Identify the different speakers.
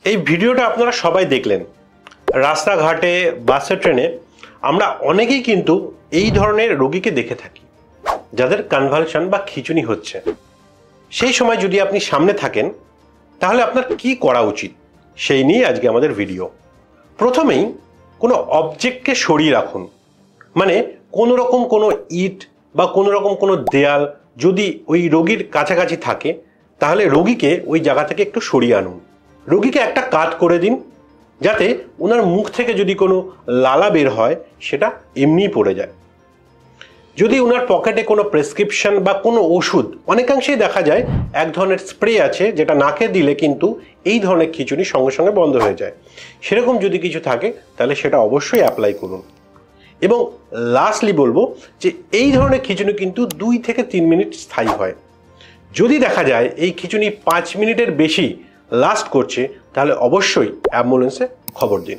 Speaker 1: এই ভিডিওটা আপনারা সবাই দেখলেন। রাস্তাঘাটে, বাসে, ট্রেনে আমরা অনেকেই কিন্তু এই ধরনের রোগীকে দেখে থাকি, যাদের কনভালশন বা খিঁচুনি হচ্ছে। সেই সময় যদি আপনি সামনে থাকেন তাহলে আপনার কি করা উচিত সেই নিয়ে আজকে আমাদের ভিডিও। প্রথমেই কোনো অবজেক্টকে সরিয়ে রাখুন, মানে কোনো রকম কোনো ইট বা কোনো রকম কোনো দেয়াল যদি ওই রোগীর কাছাকাছি থাকে তাহলে রোগীকে ওই জায়গা থেকে একটু সরিয়ে আনুন। রোগীকে একটা কাট করে দিন, যাতে ওনার মুখ থেকে যদি কোনো লালা বের হয় সেটা এমনিই পড়ে যায়। যদি ওনার পকেটে কোনো প্রেসক্রিপশন বা কোনো ওষুধ, অনেকাংশেই দেখা যায় এক ধরনের স্প্রে আছে যেটা নাকে দিলে কিন্তু এই ধরনের খিঁচুনি সঙ্গে সঙ্গে বন্ধ হয়ে যায়, সেরকম যদি কিছু থাকে তাহলে সেটা অবশ্যই অ্যাপ্লাই করুন। এবং লাস্টলি বলবো যে এই ধরনের খিঁচুনি কিন্তু 2 থেকে 3 মিনিট স্থায়ী হয়। যদি দেখা যায় এই খিঁচুনি 5 মিনিটের বেশি লাস্ট করছে তাহলে অবশ্যই অ্যাম্বুলেন্সে খবর দিন।